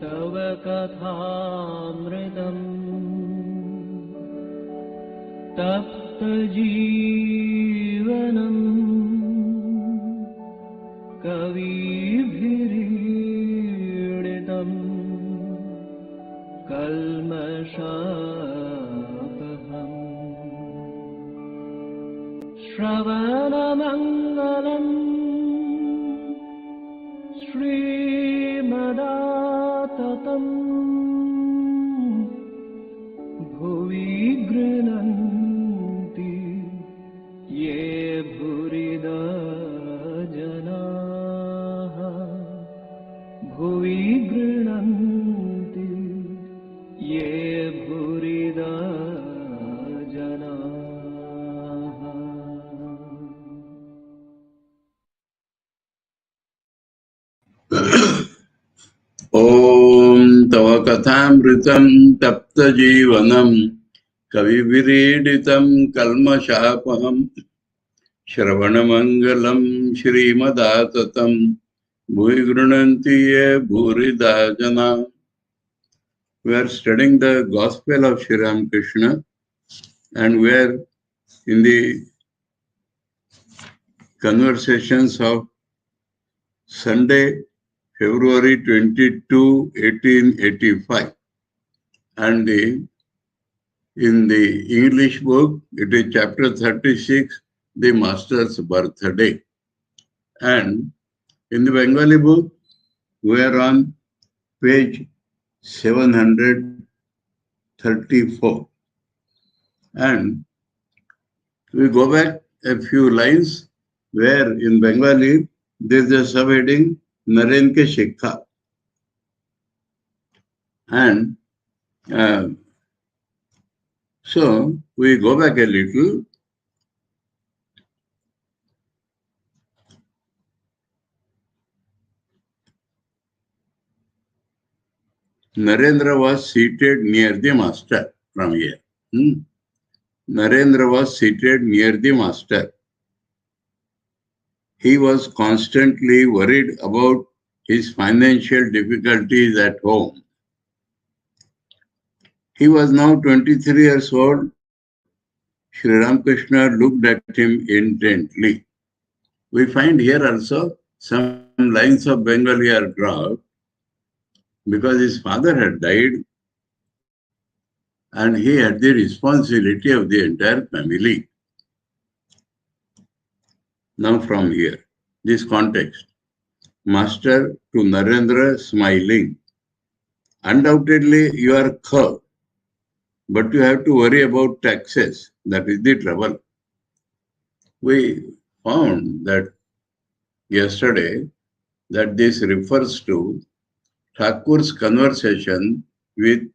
तव कथामृतम् तप्तजीवनम् कविभिरीडितम् कल्मषापहम् श्रवणमङ्गलम् श्रीमदाततम् भुवि गृह्णन्ति ये भूरिदा जनाः भुवि गृह्णन्ति ये भूरिदा जनाः। ॐ तव कथामृतं तप्तजीवनं कविभिरीडितं कल्मषापहं श्रवणमङ्गलं श्रीमदाततं भुवि गृह्णन्ति ये भूरिदा जना. We are studying the Gospel of Sri Ramakrishna, and we are in the conversations of Sunday, February 22, 1885. And in the English book, it is chapter 36, the Master's birthday. And in the Bengali book, we are on page 734. And we go back a few lines where in Bengali there is a subheading Naren ke Shikha. And so we go back a little. Narendra was seated near the master from here. Narendra was seated near the master. He was constantly worried about his financial difficulties at home. He was now 23 years old. Sri Ramakrishna looked at him intently. We find here also some lines of Bengali are dropped because his father had died and he had the responsibility of the entire family. Now from here, this context. Master to Narendra smiling. Undoubtedly you are Kha, but you have to worry about taxes. That is the trouble. We found that yesterday that this refers to Thakur's conversation with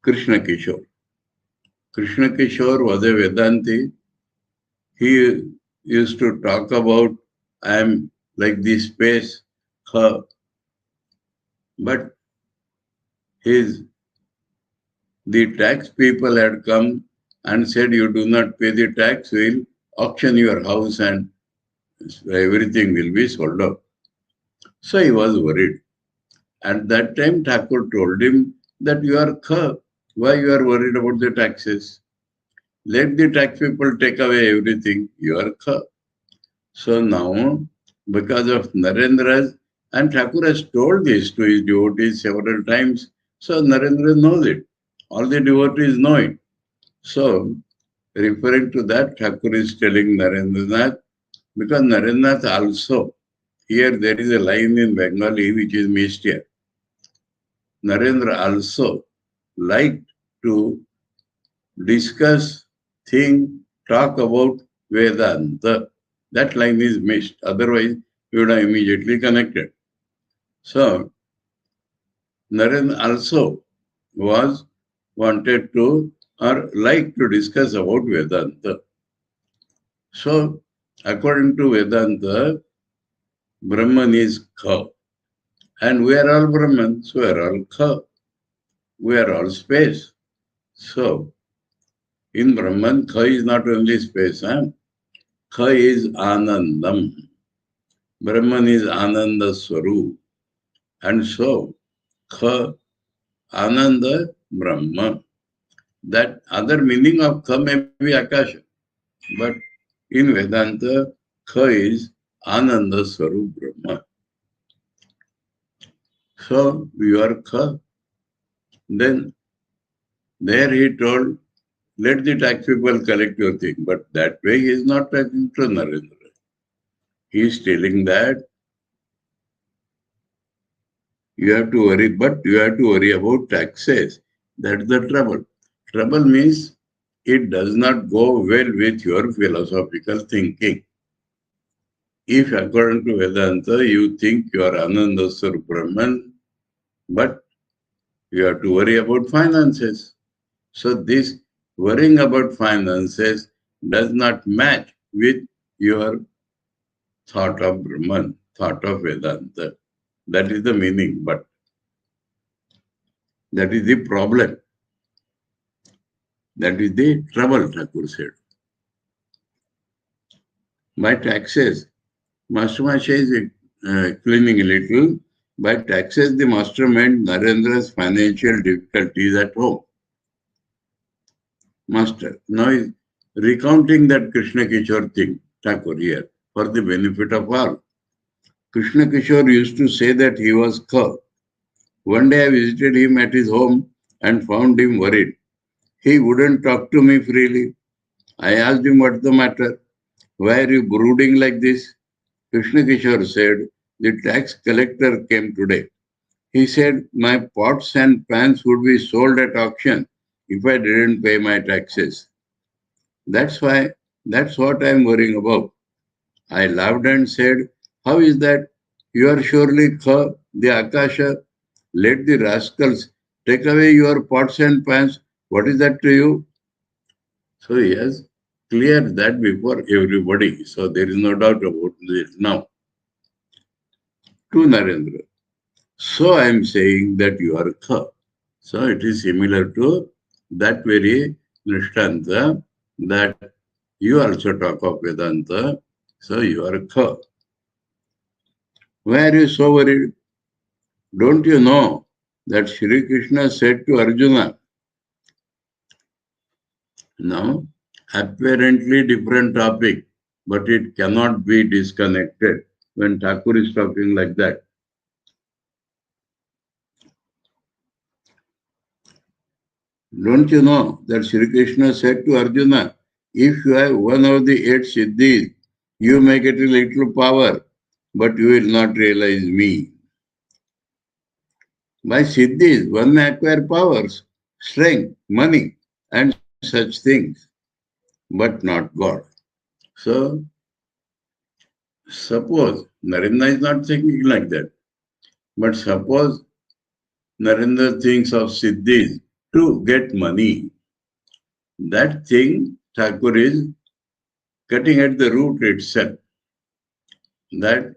Krishna Kishore. Krishna Kishore was a Vedanti. He used to talk about, I am like this space, Kha. But the tax people had come and said, you do not pay the tax, we'll auction your house and everything will be sold off. So he was worried. At that time, Thakur told him that you are Kha. Why you are worried about the taxes? Let the tax people take away everything. You are Kha. So now, because of Narendra's, and Thakur has told this to his devotees several times, so Narendra knows it. All the devotees know it. So, referring to that, Thakur is telling Narendranath, because Narendranath also, here there is a line in Bengali which is missed here. Narendra also liked to discuss, think, talk about Vedanta. That line is missed. Otherwise, you would have immediately connected. So, Narendra also wanted to or liked to discuss about Vedanta. So, according to Vedanta, Brahman is Kha. And we are all Brahman, so we are all Kha. We are all space. So, in Brahman, Kha is not only space. Kha is Anandam. Brahman is Ananda Swarup. And so, Kha, Ananda, Brahma. That other meaning of Kha may be Akasha. But in Vedanta, Kha is Ananda Swarup Brahma. So, you are Kha. Then, there he told, let the tax people collect your thing. But that way he is not talking to Narendra. He is telling that you have to worry, but you have to worry about taxes. That's the trouble. Trouble means it does not go well with your philosophical thinking. If according to Vedanta you think you are Ananda Swarup Brahman, but you have to worry about finances. So this worrying about finances does not match with your thought of Brahman, thought of Vedanta. That is the meaning, but that is the problem. That is the trouble, Thakur said. By taxes, Master Masha is explaining a little. By taxes, the master meant Narendra's financial difficulties at home. Master now is recounting that Krishna Kishore thing, Thakur here, for the benefit of all. Krishna Kishore used to say that he was Kha. One day I visited him at his home and found him worried. He wouldn't talk to me freely. I asked him what's the matter. Why are you brooding like this? Krishna Kishore said, the tax collector came today. He said, my pots and pans would be sold at auction if I didn't pay my taxes. That's what I'm worrying about. I laughed and said, how is that? You are surely Kha, the Akasha. Let the rascals take away your pots and pans. What is that to you? So he has cleared that before everybody. So there is no doubt about it now. To Narendra. So I am saying that you are Kha. So it is similar to that very Nishtanta that you also talk of Vedanta. So you are Kha. Why are you so worried? Don't you know that Sri Krishna said to Arjuna, now apparently different topic, but it cannot be disconnected when Thakur is talking like that. Don't you know that Sri Krishna said to Arjuna, if you have one of the 8 siddhis, you may get a little power, but you will not realize me. By siddhis, one may acquire powers, strength, money, and such things, but not God. So, suppose Narendra is not thinking like that, but suppose Narendra thinks of siddhis to get money. That thing, Thakur is cutting at the root itself. That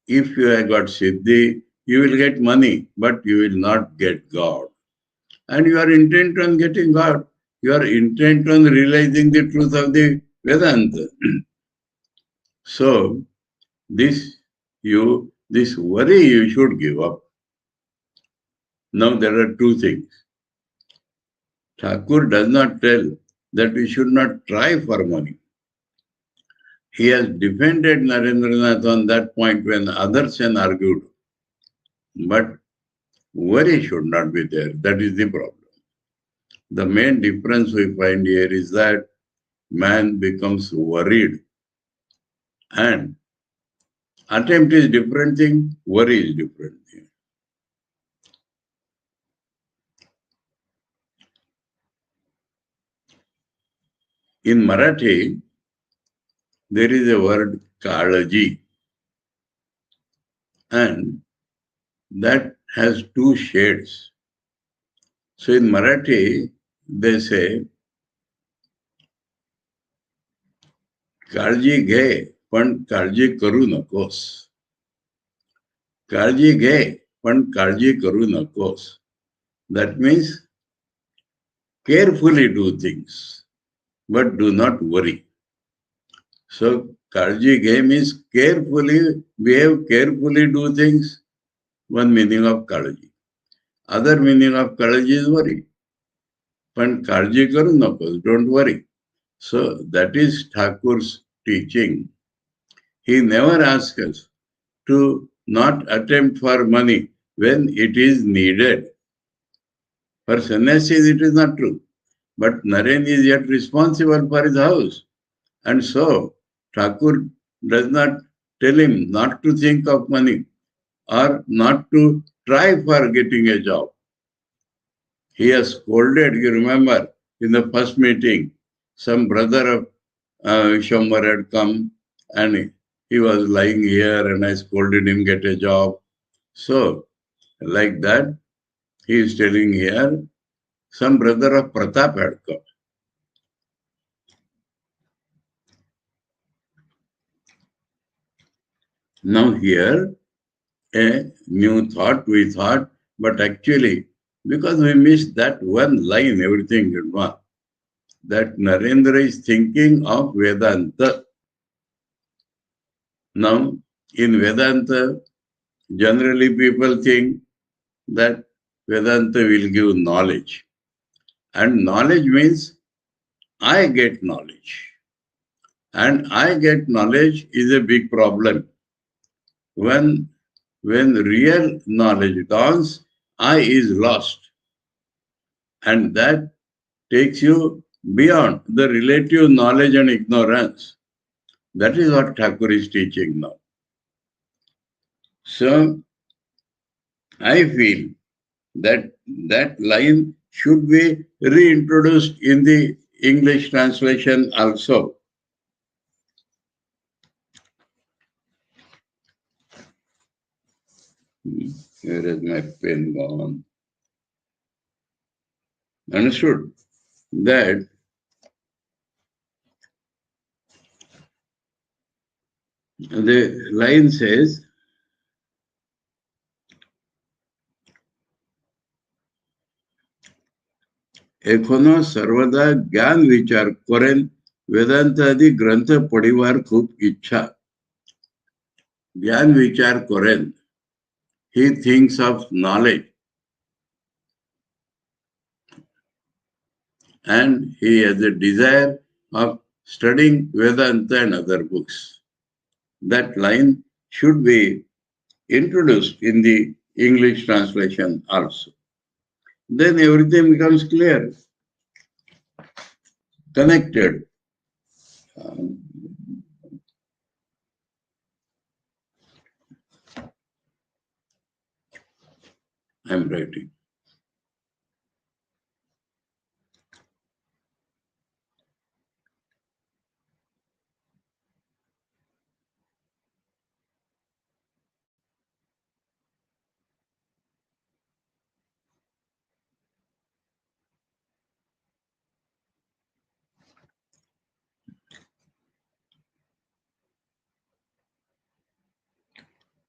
if you have got siddhi, you will get money, but you will not get God. And you are intent on getting God. You are intent on realizing the truth of the Vedanta. So, this worry you should give up. Now there are 2 things. Thakur does not tell that we should not try for money. He has defended Narendranath on that point when others had argued. But worry should not be there. That is the problem. The main difference we find here is that man becomes worried. And attempt is different thing, worry is different thing. In Marathi, there is a word Kalaji, and that has 2 shades. So in Marathi, they say, काळजी घे पण काळजी करू नकोस. काळजी घे पण काळजी करू नकोस. That means carefully do things, but do not worry. So काळजी घे means carefully behave, carefully do things, one meaning of Kalaji. Other meaning of Kalaji is worry. But Kalaji karu nakos, don't worry. So that is Thakur's teaching. He never asks us to not attempt for money when it is needed. For sannyasis, it is not true. But Naren is yet responsible for his house. And so, Thakur does not tell him not to think of money or not to try for getting a job. He has scolded, you remember, in the first meeting, some brother of Vishwambar had come and he was lying here and I scolded him, get a job. So, like that, he is telling here, some brother of Pratap had come. Now here, a new thought we thought, but actually, because we missed that one line, everything did not. That Narendra is thinking of Vedanta. Now, in Vedanta, generally people think that Vedanta will give knowledge. And knowledge means I get knowledge. And I get knowledge is a big problem. When real knowledge dawns, I is lost. And that takes you beyond the relative knowledge and ignorance. That is what Thakur is teaching now. So, I feel that that line should be reintroduced in the English translation also. Where is my pen gone? Understood that the line says, एखोनो सर्वदा ज्ञान विचार करेन वेदांत आदि ग्रंथ पढ़िवार खूब इच्छा. ज्ञान विचार करेन. He thinks of knowledge. And he has a desire of studying Vedanta and other books. That line should be introduced in the English translation also. Then everything becomes clear, connected. I'm writing.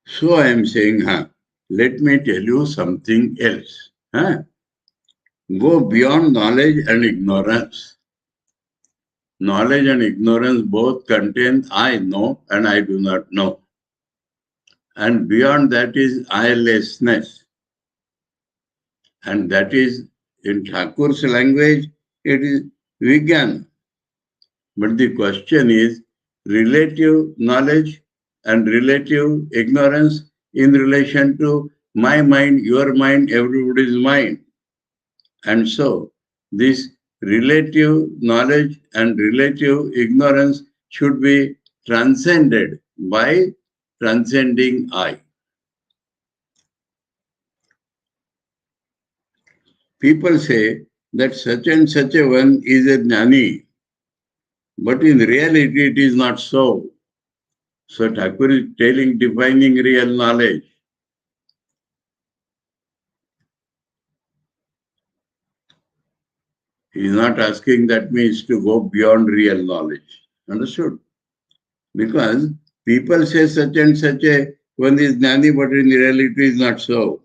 So I am saying, let me tell you something else. Go beyond knowledge and ignorance. Knowledge and ignorance both contain I know and I do not know. And beyond that is I-lessness. And that is, in Thakur's language, it is Vijnana. But the question is relative knowledge and relative ignorance in relation to my mind, your mind, everybody's mind. And so, this relative knowledge and relative ignorance should be transcended by transcending I. People say that such and such a one is a jnani, but in reality it is not so. So Thakur is defining real knowledge. He is not asking that means to go beyond real knowledge. Understood? Because people say such and such a one is jnani, but in reality is not so.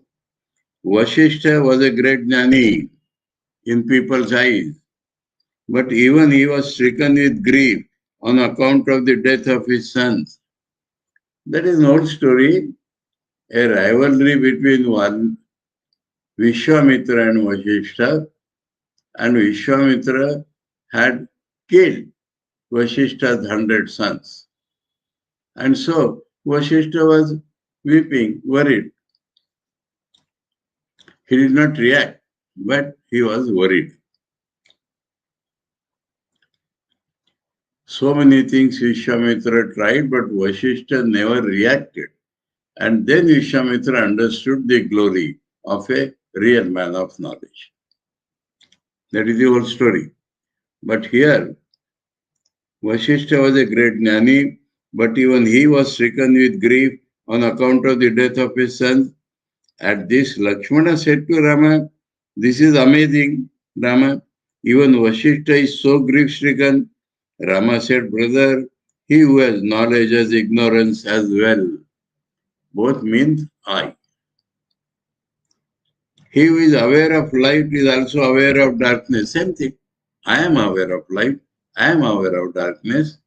Vasishtha was a great jnani in people's eyes. But even he was stricken with grief on account of the death of his sons. That is an old story. a rivalry between one Vishwamitra and Vasishtha, and Vishwamitra had killed Vasishtha's 100 sons. And so Vasishtha was weeping, worried. He did not react, but he was worried. So many things Vishwamitra tried, but Vasishtha never reacted. And then Vishwamitra understood the glory of a real man of knowledge. That is the whole story. But here, Vasishtha was a great jnani, but even he was stricken with grief on account of the death of his son. At this, Lakshmana said to Rama, "This is amazing, Rama. Even Vasishtha is so grief-stricken." Rama said, "Brother, he who has knowledge has ignorance as well." Both means I. He who is aware of light is also aware of darkness. Same thing. I am aware of light. I am aware of darkness.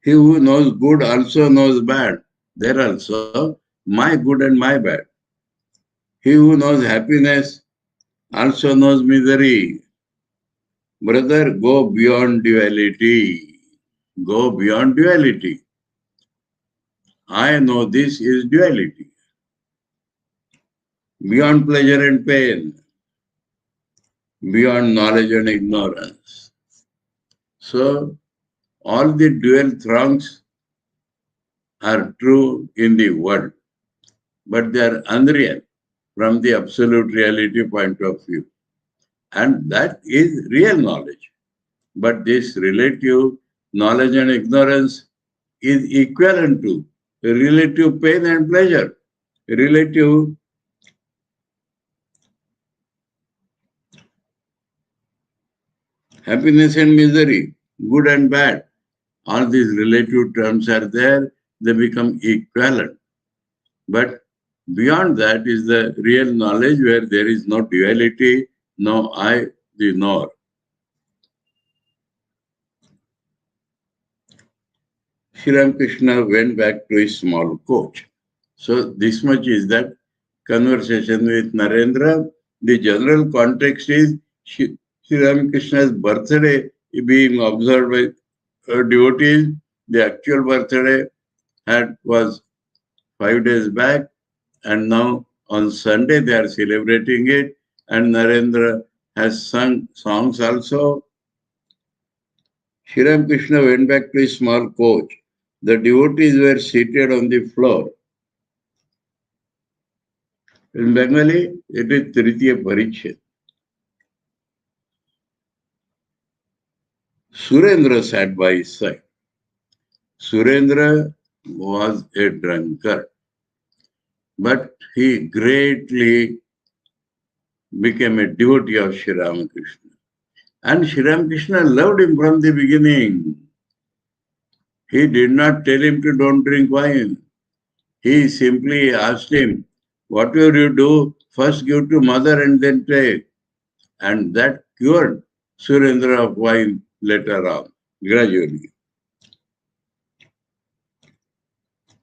He who knows good also knows bad. There also my good and my bad. He who knows happiness also knows misery. Brother, go beyond duality. Go beyond duality. I know this is duality. Beyond pleasure and pain. Beyond knowledge and ignorance. So, all the dual throngs are true in the world, but they are unreal from the absolute reality point of view. And that is real knowledge. But this relative knowledge and ignorance is equivalent to relative pain and pleasure, relative happiness and misery, good and bad. All these relative terms are there, they become equivalent. But beyond that is the real knowledge where there is no duality, no I, the knower. Sri Ramakrishna went back to his small coach. So this much is that conversation with Narendra. The general context is Sri Ramakrishna's birthday being observed by devotees. The actual birthday was 5 days back, and now on Sunday they are celebrating it, and Narendra has sung songs also. Sri Ramakrishna went back to his small coach. The devotees were seated on the floor. In Bengali, it is Tritiya Parichet. Surendra sat by his side. Surendra was a drunkard, but he greatly became a devotee of Sri Ramakrishna. And Sri Ramakrishna loved him from the beginning. He did not tell him to don't drink wine. He simply asked him, whatever you do, first give to mother and then take. And that cured Surendra of wine later on, gradually.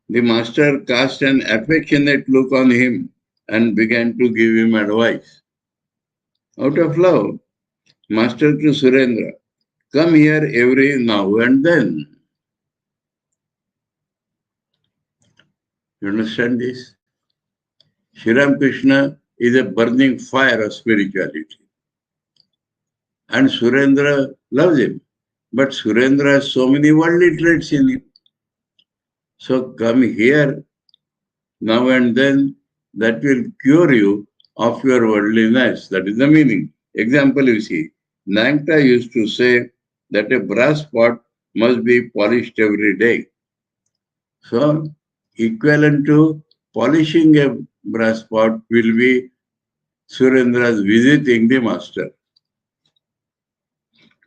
The master cast an affectionate look on him and began to give him advice. Out of love, master to Surendra, come here every now and then. You understand this? Sri Ramakrishna is a burning fire of spirituality. And Surendra loves him. But Surendra has so many worldly traits in him. So come here now and then, that will cure you of your worldliness. That is the meaning. Example you see, Nangta used to say that a brass pot must be polished every day. So equivalent to polishing a brass pot will be Surendra's visiting the master.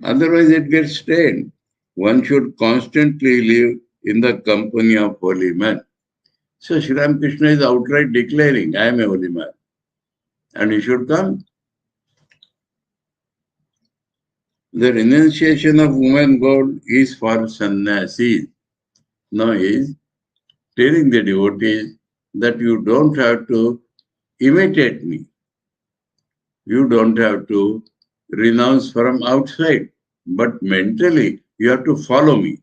Otherwise it gets stained. One should constantly live in the company of holy men. So Sri Ramakrishna is outright declaring, I am a holy man. And he should come. The renunciation of woman gold is for sannyasis. Now he is telling the devotees that you don't have to imitate me. You don't have to renounce from outside, but mentally you have to follow me.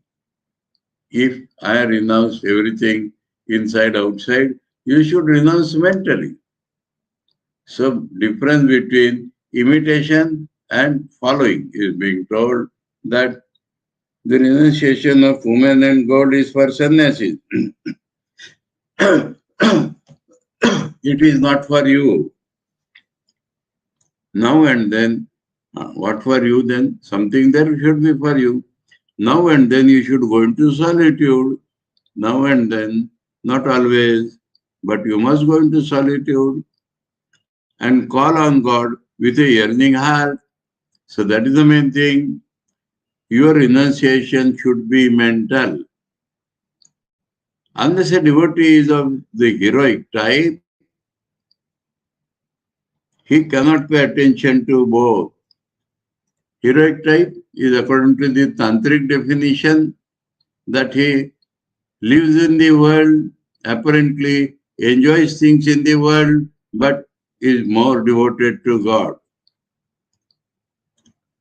If I renounce everything inside, outside, you should renounce mentally. So, difference between imitation and following is being told that the renunciation of woman and God is for sannyasis. It is not for you. Now and then, what for you then? Something there should be for you. Now and then you should go into solitude. Now and then, not always, but you must go into solitude and call on God with a yearning heart. So that is the main thing. Your renunciation should be mental. Unless a devotee is of the heroic type, he cannot pay attention to both. Heroic type is according to the tantric definition that he lives in the world, apparently enjoys things in the world, but is more devoted to God.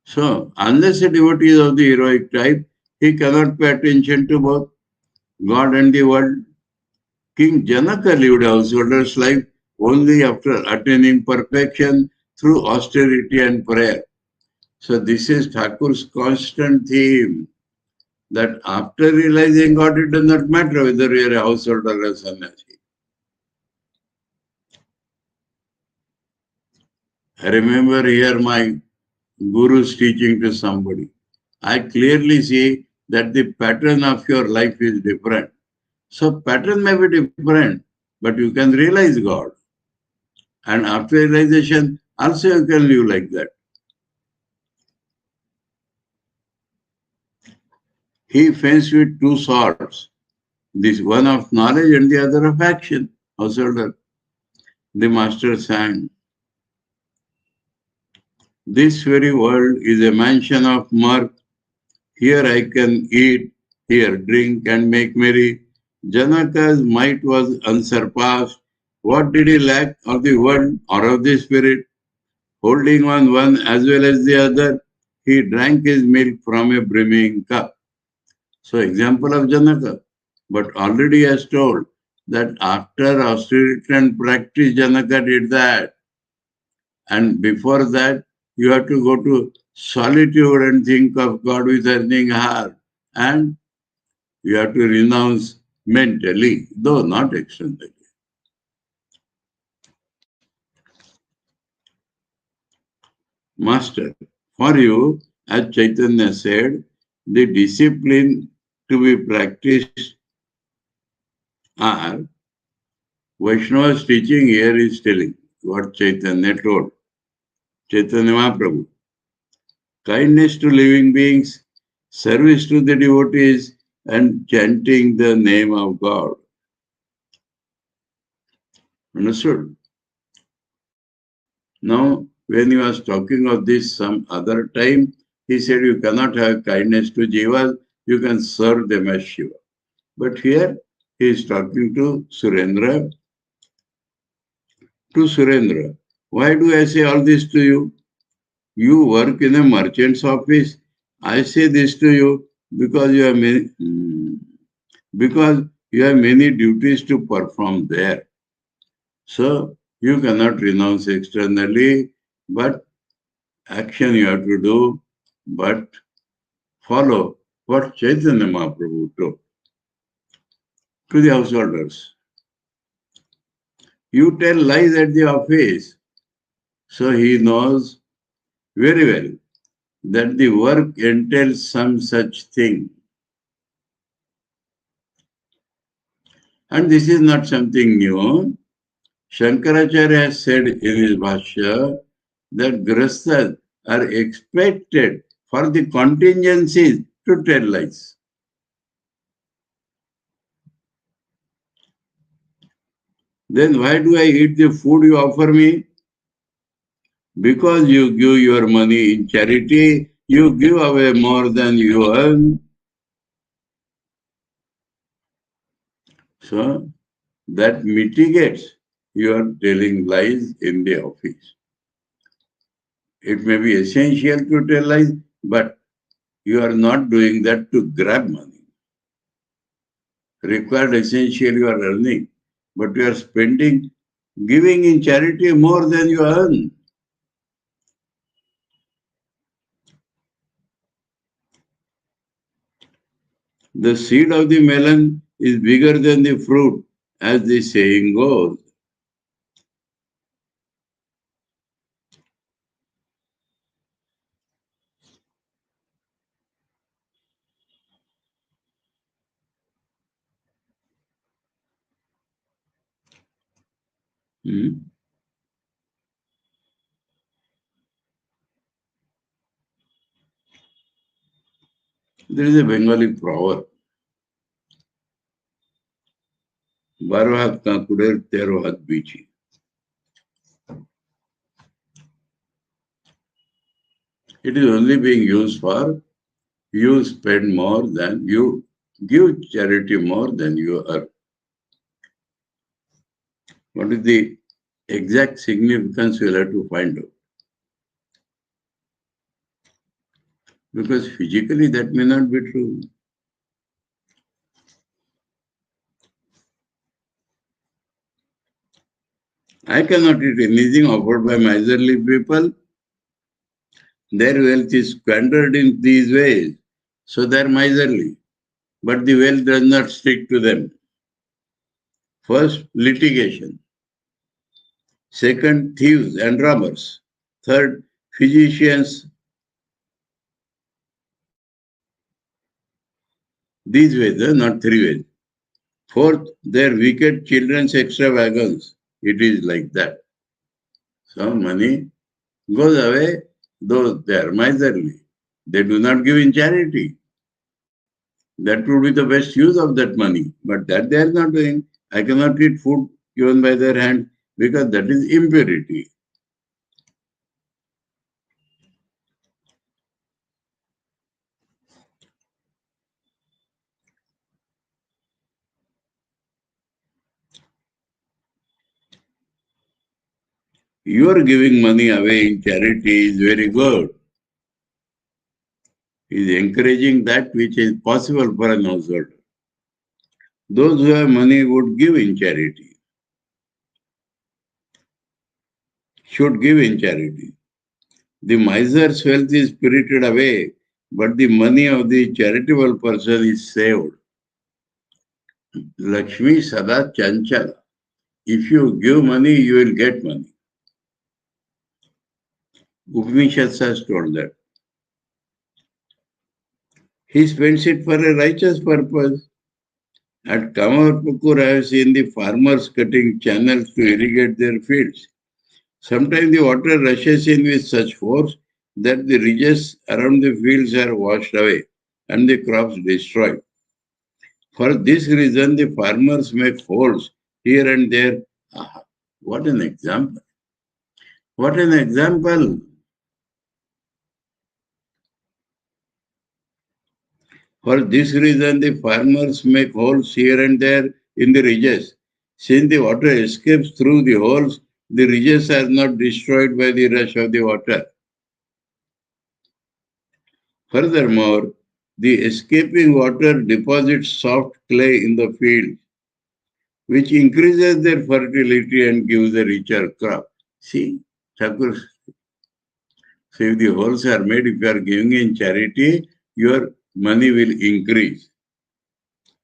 So, unless a devotee is of the heroic type, he cannot pay attention to both God and the world. King Janaka lived a householder's life only after attaining perfection through austerity and prayer. So this is Thakur's constant theme, that after realizing God, it does not matter whether you are a householder or a sannyasi. I remember here my guru's teaching to somebody. I clearly see that the pattern of your life is different. So pattern may be different, but you can realize God. And after realization, also you can live like that. He faced with two swords, this one of knowledge and the other of action. Householder. The master sang, "This very world is a mansion of mirth. Here I can eat, here drink and make merry. Janaka's might was unsurpassed. What did he lack of the world or of the spirit? Holding on one as well as the other, he drank his milk from a brimming cup." So, example of Janaka. But already has told that after austerity and practice, Janaka did that. And before that, you have to go to solitude and think of God with yearning heart. And you have to renounce mentally, though not externally. Master, for you, as Chaitanya said, the discipline to be practiced are Vaishnava's teaching here is telling what Chaitanya told. Chaitanya Mahaprabhu. Kindness to living beings, service to the devotees, and chanting the name of God. Understood? Now, when he was talking of this some other time, he said you cannot have kindness to Jivas, you can serve them as Shiva. But here he is talking to Surendra. To Surendra, why do I say all this to you? You work in a merchant's office. I say this to you because you have many duties to perform there. So you cannot renounce externally, but action you have to do, but follow what Chaitanya Mahaprabhu told to the householders. You tell lies at the office. So he knows very well that the work entails some such thing. And this is not something new. Shankaracharya has said in his Bhashya that grasthas are expected for the contingencies to tell lies. Then why do I eat the food you offer me? Because you give your money in charity, you give away more than you earn. So, that mitigates your telling lies in the office. It may be essential to tell lies, but you are not doing that to grab money. Required essential you are earning, but you are spending, giving in charity more than you earn. The seed of the melon is bigger than the fruit, as the saying goes. Hmm? There is a Bengali proverb, Baro hath kakuder, tero hath bichi. It is only being used for you spend more than you give charity more than you earn. What is the exact significance we'll have to find out? Because physically that may not be true. I cannot eat anything offered by miserly people. Their wealth is squandered in these ways, so they are miserly. But the wealth does not stick to them. First, litigation. Second, thieves and robbers. Third, physicians. These ways, not three ways. Fourth, their wicked children's extravagance. It is like that. So money goes away, though they are miserly. They do not give in charity. That would be the best use of that money. But that they are not doing. I cannot eat food given by their hand because that is impurity. You are giving money away in charity is very good. Is encouraging that which is possible for an householder. Those who have money would give in charity, should give in charity. The miser's wealth is spirited away, but the money of the charitable person is saved. Lakshmi Sada Chanchala. If you give money, you will get money. Upanishads has told that. He spends it for a righteous purpose. At Kamarpukur, I have seen the farmers cutting channels to irrigate their fields. Sometimes the water rushes in with such force that the ridges around the fields are washed away and the crops destroyed. For this reason, the farmers make holes here and there. Aha, what an example! What an example! For this reason, the farmers make holes here and there in the ridges. Since the water escapes through the holes, the ridges are not destroyed by the rush of the water. Furthermore, the escaping water deposits soft clay in the field, which increases their fertility and gives a richer crop. See, Thakur, so if the holes are made, if you are giving in charity, your money will increase,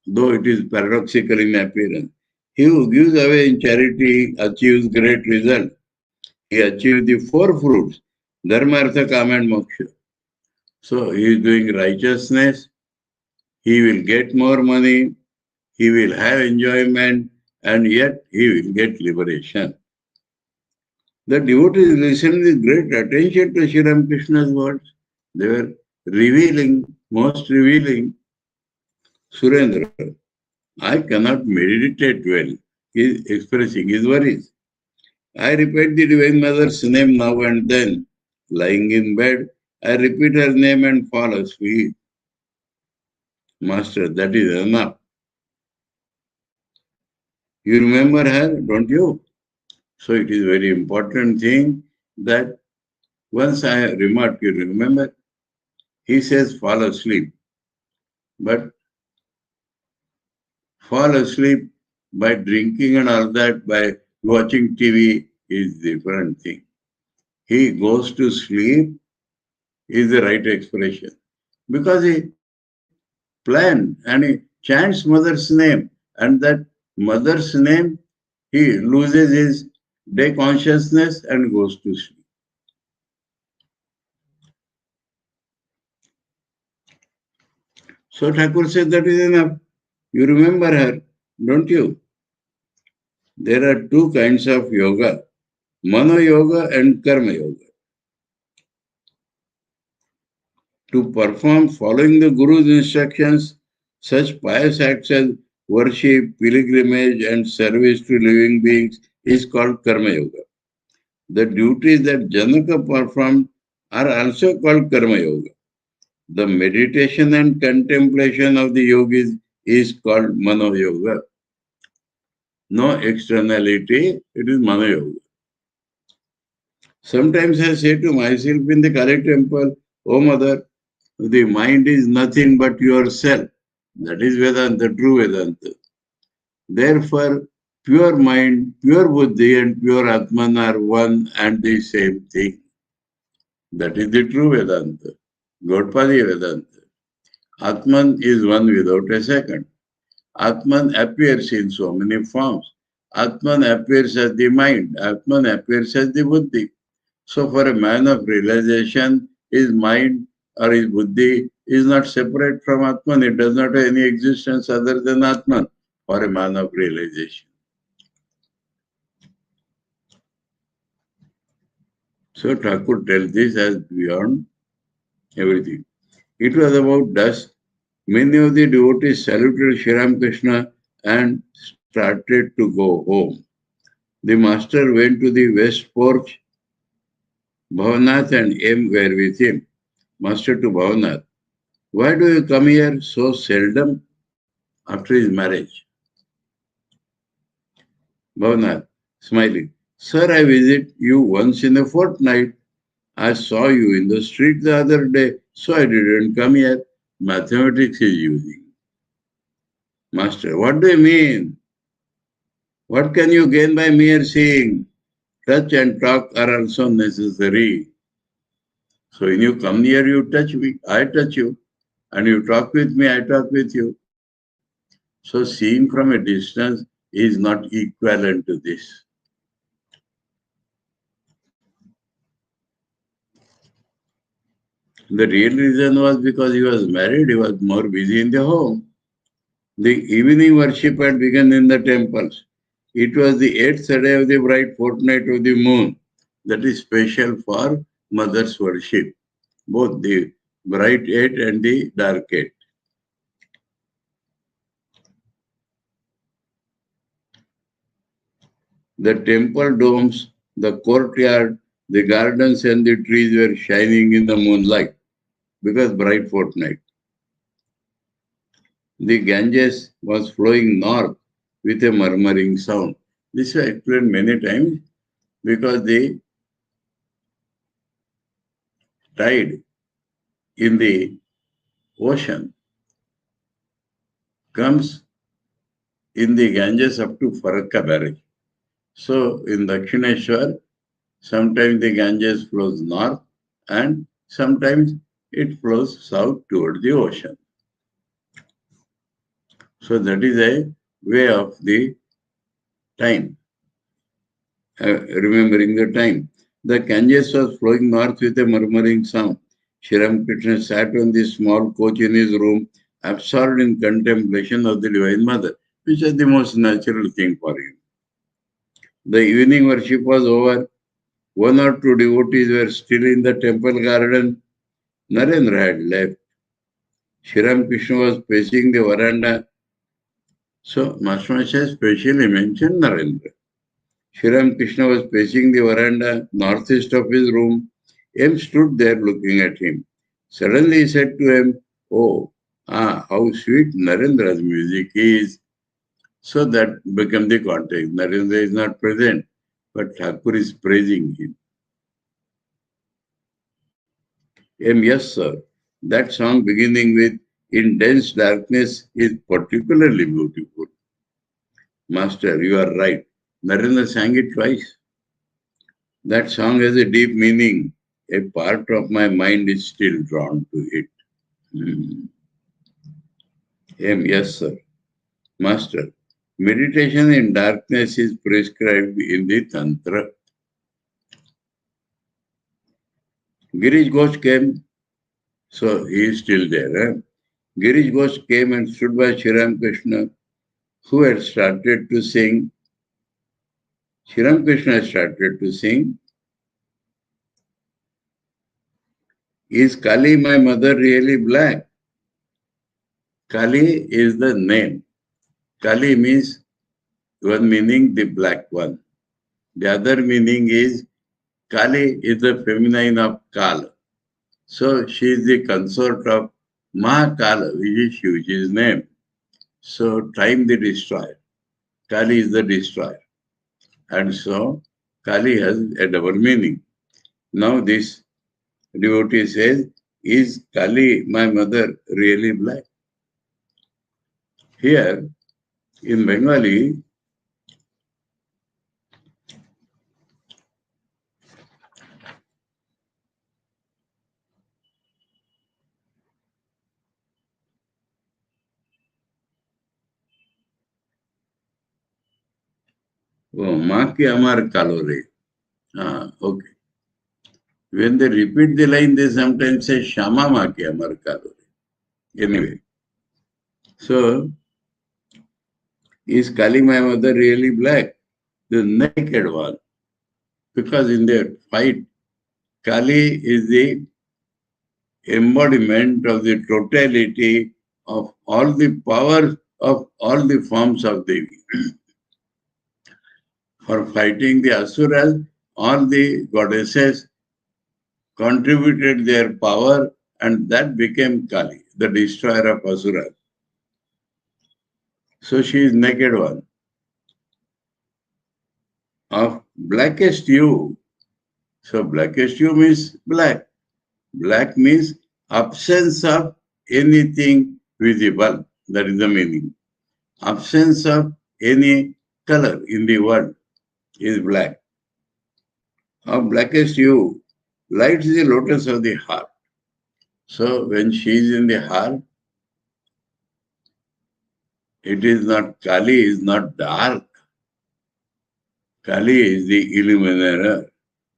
though it is paradoxical in appearance. He who gives away in charity achieves great result. He achieves the four fruits, dharma, artha, kama and moksha. So he is doing righteousness, he will get more money, he will have enjoyment, and yet he will get liberation. The devotees listened with great attention to Sri Ramakrishna's words. They were revealing, most revealing. Surendra, I cannot meditate well. He is expressing his worries. I repeat the Divine Mother's name now and then. Lying in bed, I repeat her name and fall asleep. Master, that is enough. You remember her, don't you? So it is very important thing that once I remarked, you remember, he says fall asleep. But fall asleep by drinking and all that, by watching TV is different thing. He goes to sleep is the right expression. Because he planned and he chants mother's name, and that mother's name, he loses his day consciousness and goes to sleep. So Thakur said that is enough. You remember her, don't you? There are two kinds of yoga, Mano Yoga and Karma Yoga. To perform following the Guru's instructions, such pious acts as worship, pilgrimage, and service to living beings is called Karma Yoga. The duties that Janaka performed are also called Karma Yoga. The meditation and contemplation of the yogis is called Mano Yoga. No externality, it is Mano Yoga. Sometimes I say to myself in the Kali temple, oh mother, the mind is nothing but yourself. That is Vedanta, true Vedanta. Therefore, pure mind, pure buddhi, and pure Atman are one and the same thing. That is the true Vedanta, Gautpadi Vedanta. Atman is one without a second. Atman appears in so many forms. Atman appears as the mind. Atman appears as the buddhi. So for a man of realization, his mind or his buddhi is not separate from Atman. It does not have any existence other than Atman for a man of realization. So Thakur tells this as beyond everything. It was about dusk. Many of the devotees saluted Sri Ramakrishna and started to go home. The master went to the west porch. Bhavanath and M were with him. Master to Bhavanath, why do you come here so seldom after his marriage? Bhavanath, smiling, sir, I visit you once in a fortnight. I saw you in the street the other day, so I didn't come here. Mathematics is using. Master, what do you mean? What can you gain by mere seeing? Touch and talk are also necessary. So when you come near, you touch me, I touch you. And you talk with me, I talk with you. So seeing from a distance is not equivalent to this. The real reason was because he was married, he was more busy in the home. The evening worship had begun in the temples. It was the 8th day of the bright fortnight of the moon. That is special for mother's worship, both the bright 8 and the dark 8. The temple domes, the courtyard, the gardens and the trees were shining in the moonlight because bright fortnight. The Ganges was flowing north with a murmuring sound. This I explained many times because the tide in the ocean comes in the Ganges up to Farakka barrage. So in Dakshineshwar, sometimes the Ganges flows north and sometimes it flows south toward the ocean. So that is a way of the time, remembering the time. The Ganges was flowing north with a murmuring sound. Sri Ramakrishna sat on the small coach in his room, absorbed in contemplation of the Divine Mother, which is the most natural thing for him. The evening worship was over. One or two devotees were still in the temple garden. Narendra had left. Sri Ramakrishna was facing the veranda. So Master specially mentioned Narendra. Sri Ramakrishna was facing the veranda northeast of his room. M stood there looking at him. Suddenly he said to him, oh, how sweet Narendra's music is. So that became the context. Narendra is not present, but Thakur is praising him. Yes, sir. That song beginning with "In Dense Darkness" is particularly beautiful. Master, you are right. Narendra sang it twice. That song has a deep meaning. A part of my mind is still drawn to it. Hmm. Yes, sir. Master, meditation in darkness is prescribed in the Tantra. Girish Ghosh came, so he is still there. Girish Ghosh came and stood by Sri Ramakrishna, who had started to sing. Sri Ramakrishna started to sing, "Is Kali, my mother, really black?" Kali is the name. Kali means one meaning the black one. The other meaning is Kali is the feminine of Kala. So she is the consort of Mahakala, which is Shivaji's name. So time the destroyer. Kali is the destroyer. And so Kali has a double meaning. Now this devotee says, "Is Kali, my mother, really black?" Here in Bengali, oh, Ma ki amar kalo re. Okay. When they repeat the line, they sometimes say Shama ma ki amar kalo re. Anyway, so is Kali, my mother, really black? The naked one. Because in their fight, Kali is the embodiment of the totality of all the powers of all the forms of Devi. For fighting the Asuras, all the goddesses contributed their power and that became Kali, the destroyer of Asuras. So she is naked one. Of blackest hue. So blackest hue means black. Black means absence of anything visible. That is the meaning. Absence of any color in the world is black. Of blackest hue lights the lotus of the heart. So when she is in the heart, it is not Kali, is not dark. Kali is the illuminator.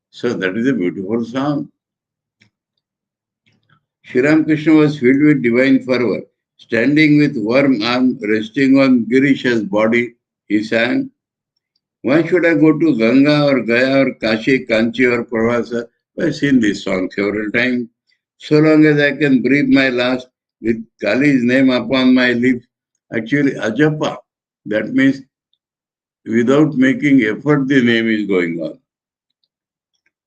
So that is a beautiful song. Sri Ramakrishna was filled with divine fervor. Standing with warm arm resting on Girish's body, he sang, "Why should I go to Ganga or Gaya or Kashi, Kanchi or Pravasa?" I've seen this song several times. So long as I can breathe my last with Kali's name upon my lips. Actually, Ajapa, that means without making effort, the name is going on.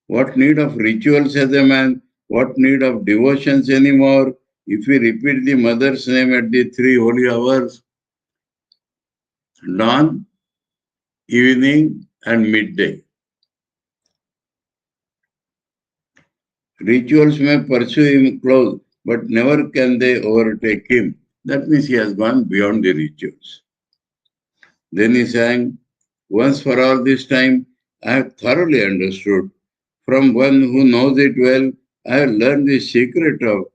What need of rituals as a man? What need of devotions anymore? If we repeat the mother's name at the 3 holy hours, dawn, evening, and midday. Rituals may pursue him close, but never can they overtake him. That means he has gone beyond the rituals. Then he sang, "Once for all this time, I have thoroughly understood. From one who knows it well, I have learned the secret of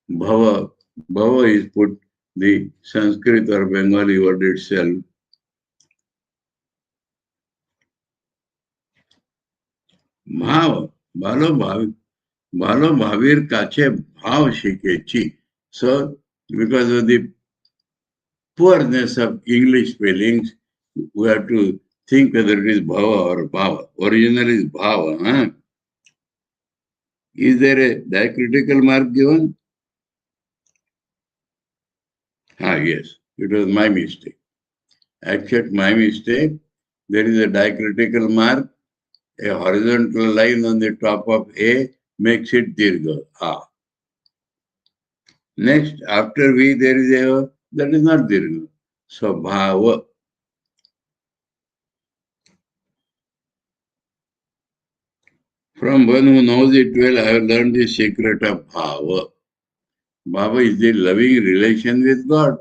Bhava. Bhava is put the Sanskrit or Bengali word itself. Bhava, bhalo bhavir kache bhav shikechi. So, because of the poorness of English spellings, we have to think whether it is bhava or bhava. Original is bhava. Huh? Is there a diacritical mark given? Yes, it was my mistake. Accept my mistake. There is a diacritical mark. A horizontal line on the top of A makes it dirgha. Next, after V, there is a That is not the real. So bhava. From one who knows it well, I have learned the secret of bhava. Bhava is the loving relation with God.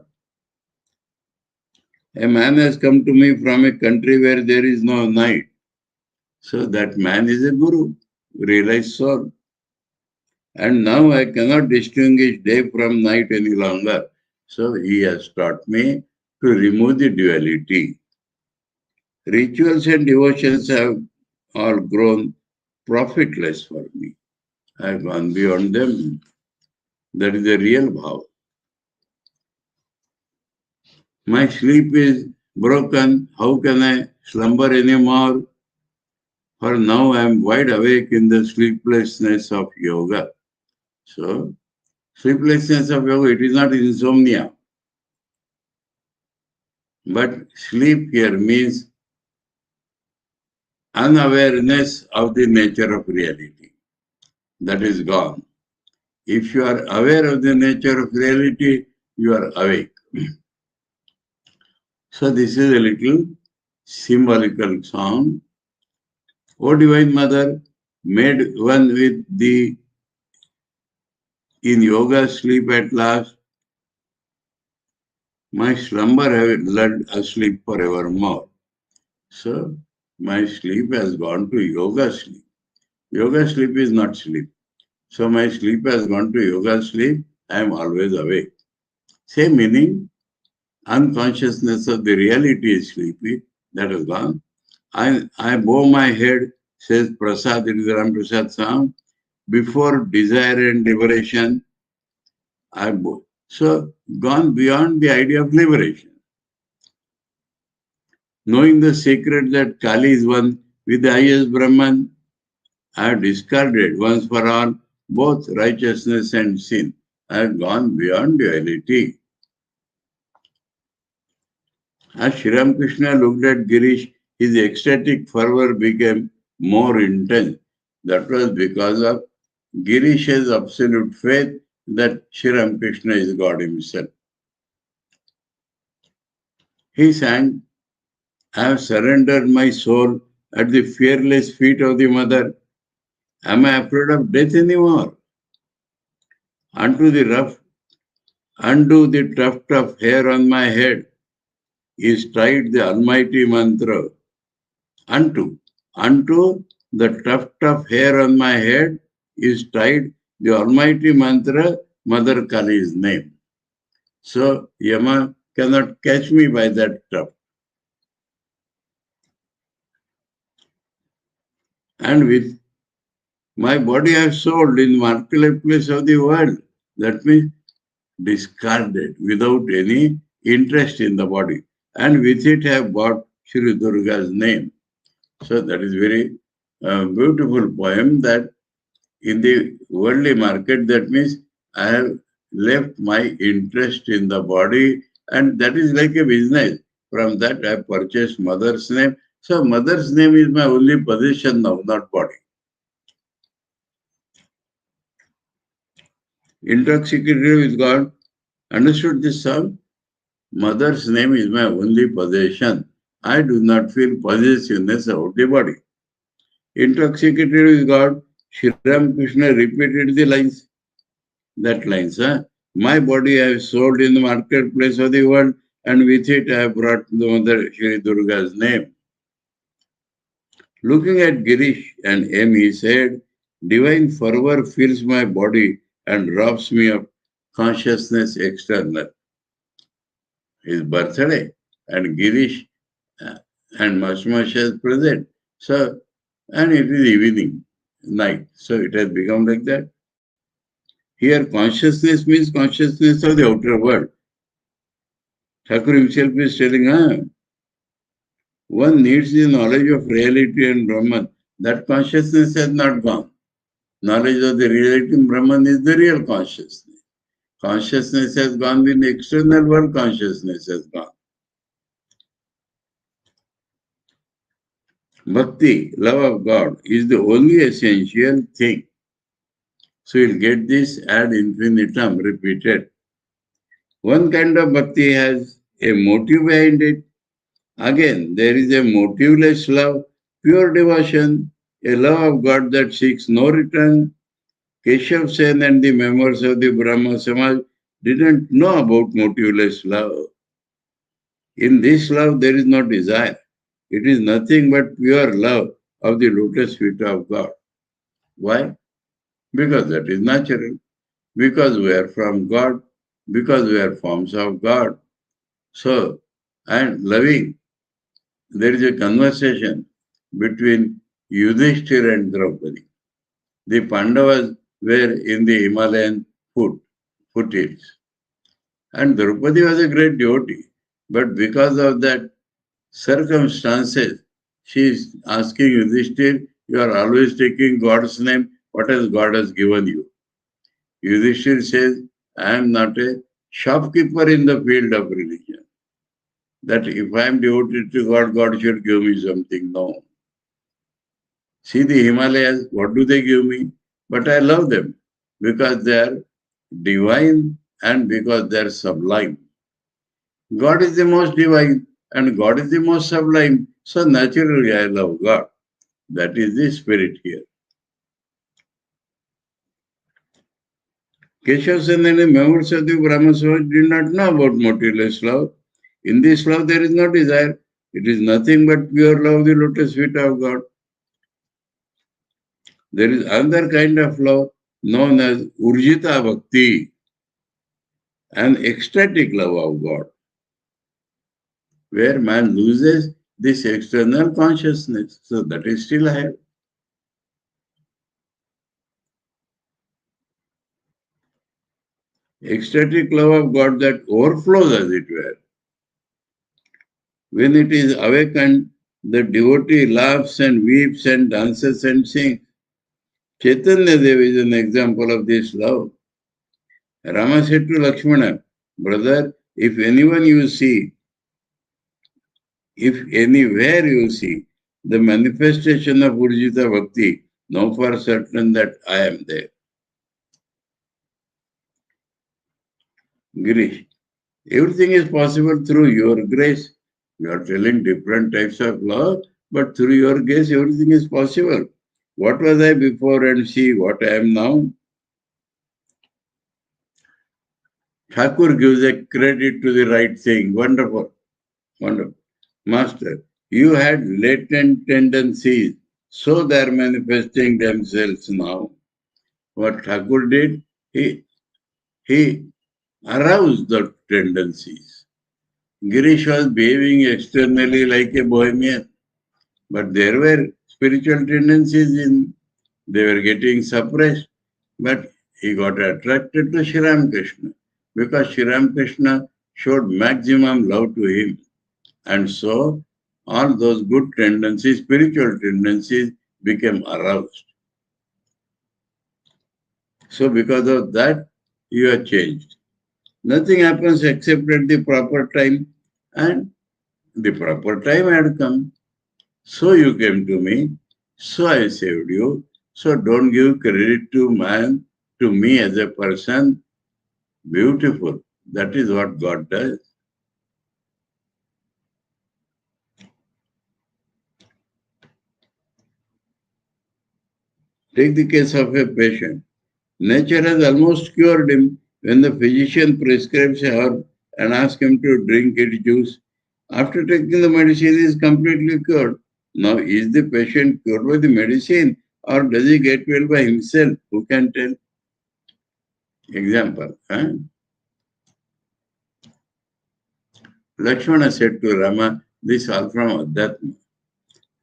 A man has come to me from a country where there is no night. So that man is a guru, realized soul. And now I cannot distinguish day from night any longer. So he has taught me to remove the duality. Rituals and devotions have all grown profitless for me. I have gone beyond them. That is the real bhava. My sleep is broken. How can I slumber anymore? For now I am wide awake in the sleeplessness of yoga. So, sleeplessness of yoga, it is not insomnia. But sleep here means unawareness of the nature of reality. That is gone. If you are aware of the nature of reality, you are awake. So this is a little symbolical song. O Divine Mother, made one with thee in yoga sleep at last, my slumber have lulled asleep forevermore. So my sleep has gone to yoga sleep. Yoga sleep is not sleep. So my sleep has gone to yoga sleep. I am always awake. Same meaning, unconsciousness of the reality is sleepy. That is gone. I bow my head, says Prasad, it is the Ramaprasad song. Before desire and liberation, I bow. So gone beyond the idea of liberation. Knowing the secret that Kali is one with the highest Brahman, I have discarded once for all both righteousness and sin. I have gone beyond duality. As Sri Ramakrishna looked at Girish, his ecstatic fervor became more intense. That was because of Girish's absolute faith that Sri Ramakrishna is God himself. He sang, I have surrendered my soul at the fearless feet of the Mother. Am I afraid of death anymore? Undo the tuft of hair on my head is tied the almighty mantra. Unto the tuft of hair on my head is tied the almighty mantra, Mother Kali's name. So Yama cannot catch me by that tuft. And with my body I have sold in the marketplace of the world. That means discarded without any interest in the body. And with it I have bought Sri Durga's name. So that is very beautiful poem that in the worldly market, that means I have left my interest in the body, and that is like a business. From that I purchased Mother's name. So Mother's name is my only possession now, not body. Intoxicated with God, understood this song? Mother's name is my only possession. I do not feel possessiveness of the body. Intoxicated with God, Sri Ramakrishna repeated the lines. That lines, my body I have sold in the marketplace of the world, and with it I have brought the Mother Sri Durga's name. Looking at Girish and M, he said, divine fervor fills my body and robs me of consciousness external. His birthday, and Girish and Mashmash is present. So, and it is evening, night. So it has become like that. Here, consciousness means consciousness of the outer world. Thakur himself is telling, one needs the knowledge of reality and Brahman. That consciousness has not gone. Knowledge of the reality in Brahman is the real consciousness. Consciousness has gone when the external world consciousness has gone. Bhakti, love of God, is the only essential thing. So you'll get this ad infinitum repeated. One kind of bhakti has a motive behind it. Again, there is a motiveless love, pure devotion, a love of God that seeks no return. Keshav Sen and the members of the Brahma Samaj didn't know about motiveless love. In this love, there is no desire. It is nothing but pure love of the lotus feet of God. Why? Because that is natural. Because we are from God. Because we are forms of God. So, and loving. There is a conversation between Yudhishthir and Draupadi. The Pandavas were in the Himalayan foothills. And Draupadi was a great devotee. But because of that circumstances, she is asking Yudhishthir, you are always taking God's name. What has God has given you? Yudhishthir says, I am not a shopkeeper in the field of religion. That if I am devoted to God, God should give me something. No. See the Himalayas, what do they give me? But I love them because they are divine and because they are sublime. God is the most divine and God is the most sublime. So naturally I love God. That is the spirit here. Keshav Sen and the members of the Brahma Samaj did not know about motiveless love. In this love there is no desire. It is nothing but pure love of the lotus feet of God. There is another kind of love known as Urjita Bhakti, an ecstatic love of God, where man loses this external consciousness. So that is still higher. Ecstatic love of God that overflows, as it were. When it is awakened, the devotee laughs and weeps and dances and sings. Chaitanya Dev is an example of this love. Rama said to Lakshmana, brother, if anyone you see, if anywhere you see the manifestation of Urjita Bhakti, know for certain that I am there. Girish, everything is possible through your grace. You are telling different types of love, but through your grace, everything is possible. What was I before and see what I am now? Thakur gives a credit to the right thing. Wonderful. Wonderful. Master, you had latent tendencies, so they are manifesting themselves now. What Thakur did, he aroused the tendencies. Girish was behaving externally like a bohemian, but there were spiritual tendencies in, they were getting suppressed, but he got attracted to Sri Ramakrishna because Sri Ramakrishna showed maximum love to him. And so all those good tendencies, spiritual tendencies became aroused. So because of that, you are changed. Nothing happens except at the proper time, and the proper time had come. So you came to me, so I saved you. So don't give credit to man, to me as a person. Beautiful. That is what God does. Take the case of a patient. Nature has almost cured him when the physician prescribes a herb and asks him to drink its juice. After taking the medicine, he is completely cured. Now, is the patient cured by the medicine or does he get well by himself? Who can tell? Example. Lakshmana said to Rama, this all from Adhyatma.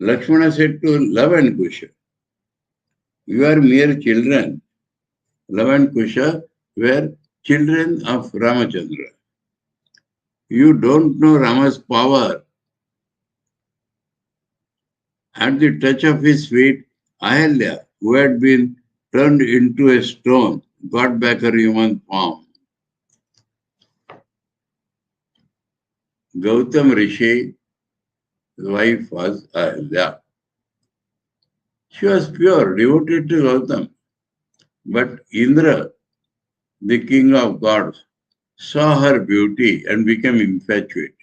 Lakshmana said to Lava and Kusha, you are mere children. Lava and Kusha were children of Ramachandra. You don't know Rama's power. At the touch of his feet, Ahalya, who had been turned into a stone, got back her human form. Gautam Rishi, his wife was Ahalya. She was pure, devoted to Gautam. But Indra, the king of gods, saw her beauty and became infatuated.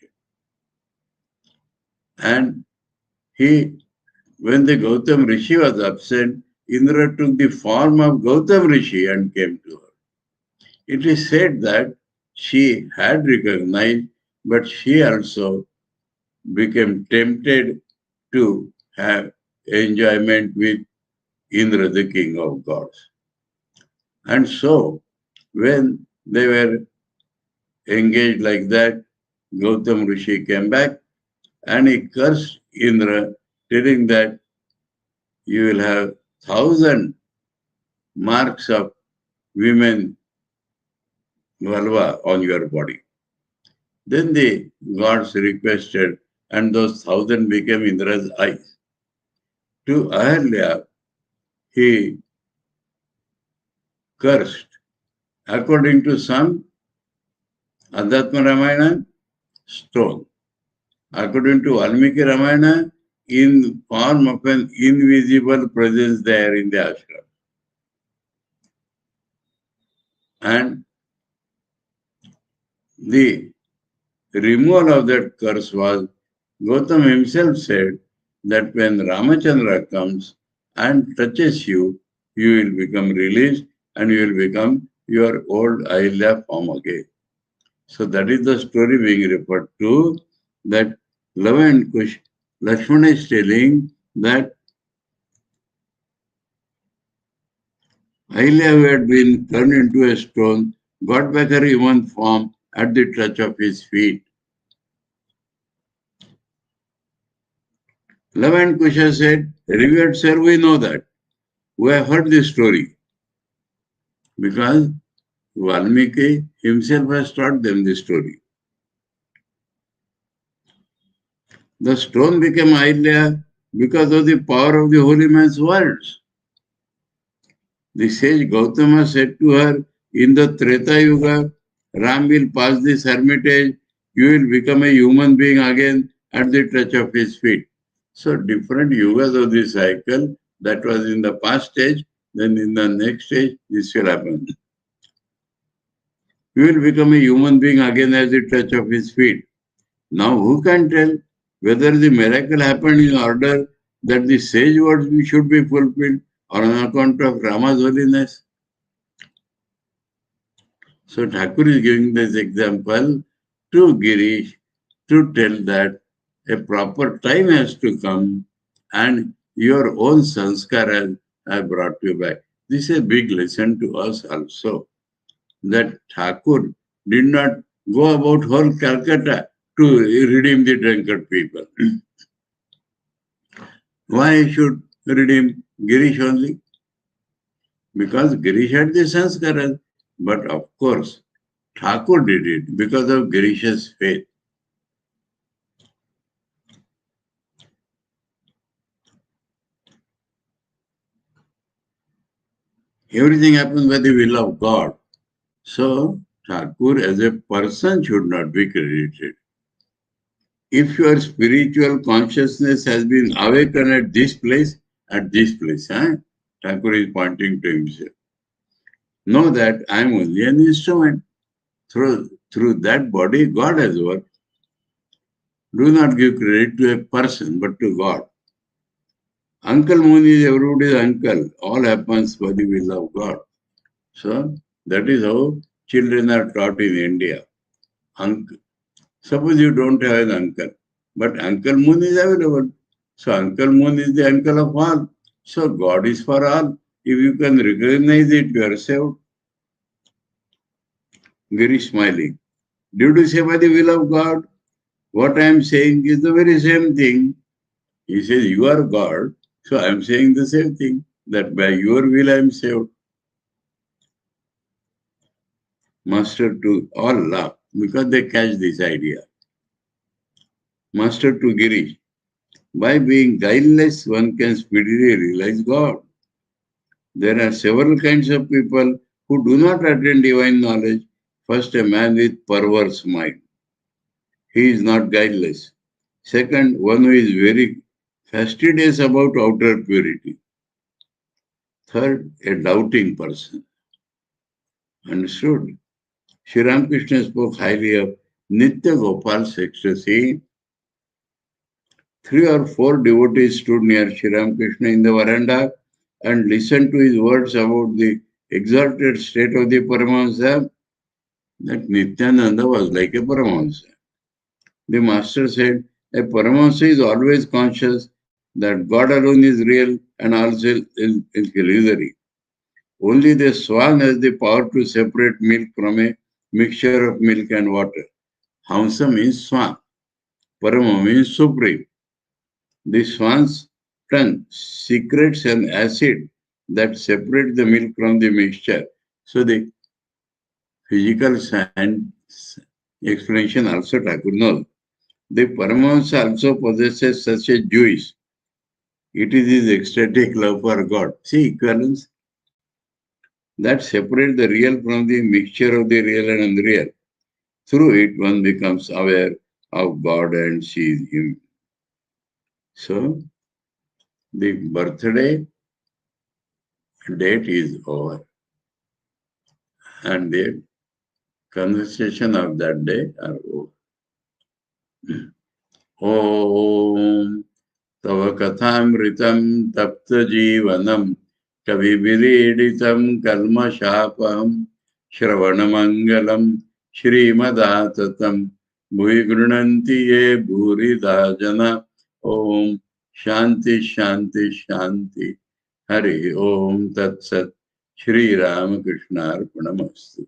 And when the Gautam Rishi was absent, Indra took the form of Gautam Rishi and came to her. It is said that she had recognized, but she also became tempted to have enjoyment with Indra, the king of gods. And so, when they were engaged like that, Gautam Rishi came back and he cursed Indra, telling that you will have 1,000 marks of women vulva on your body. Then the gods requested, and those 1,000 became Indra's eyes. To Ahalya, he cursed. According to some, Adhyatma Ramayana, stone. According to Valmiki Ramayana, in form of an invisible presence there in the ashram. And the removal of that curse was, Gautam himself said that when Ramachandra comes and touches you, you will become released and you will become your old Ahilya form again. So that is the story being referred to, that Lava and Kush, Lakshmana is telling that Ahilya, who had been turned into a stone, got back her human form at the touch of his feet. Lava and Kusha said, revered sir, we know that. We have heard this story. Because Valmiki himself has taught them this story. The stone became Ahilya because of the power of the holy man's words. The sage Gautama said to her, in the Treta Yuga, Ram will pass this hermitage, you will become a human being again at the touch of his feet. So different yugas of the cycle, that was in the past stage, then in the next stage, this will happen. You will become a human being again at the touch of his feet. Now who can tell whether the miracle happened in order that the sage words should be fulfilled or on account of Rama's holiness? So Thakur is giving this example to Girish to tell that a proper time has to come and your own sanskar has brought you back. This is a big lesson to us also, that Thakur did not go about whole Calcutta to redeem the drunkard people. Why should redeem Girish only? Because Girish had the sanskaras. But of course, Thakur did it because of Girish's faith. Everything happens by the will of God. So, Thakur as a person should not be credited. If your spiritual consciousness has been awakened at this place, Thakur is pointing to himself. Know that I am only an instrument. Through that body, God has worked. Do not give credit to a person, but to God. Uncle Moon is everybody's uncle. All happens by the will of God. So, that is how children are taught in India. Suppose you don't have an uncle, but Uncle Moon is available. So, Uncle Moon is the uncle of all. So, God is for all. If you can recognize it, you are saved. Girish smiling. Did you say by the will of God? What I am saying is the very same thing. He says, you are God. So, I am saying the same thing, that by your will I am saved. Master to all laugh because they catch this idea. Master to Girish. By being guileless, one can speedily realize God. There are several kinds of people who do not attain divine knowledge. First, a man with perverse mind. He is not guileless. Second, one who is very fastidious about outer purity. Third, a doubting person. Understood? Sri Ramakrishna spoke highly of Nitya Gopal's ecstasy. 3 or 4 devotees stood near Sri Ramakrishna in the veranda and listened to his words about the exalted state of the Paramahansa. That Nityananda was like a Paramahansa. The master said, a Paramahansa is always conscious that God alone is real and also is illusory. Only the swan has the power to separate milk from a mixture of milk and water. Hamsa means swan. Parama means supreme. The swan's tongue secretes an acid that separates the milk from the mixture. So the physical science explanation also Thakur knows. The Paramahansa also possesses such a juice. It is his ecstatic love for God. See equivalence? That separates the real from the mixture of the real and unreal. Through it, one becomes aware of God and sees Him. So, the birthday date is over. And the conversation of that day are over. Om Tava Kathāmritam Tapta Jivanam Kavividitam Kalma Shapam Shravanamangalam Shrimadatam Bhui Grunanti Ye Bhurida Jana Om Shanti Shanti Shanti Hari Om Tat Sat Sri Ramakrishna Arpanamastu.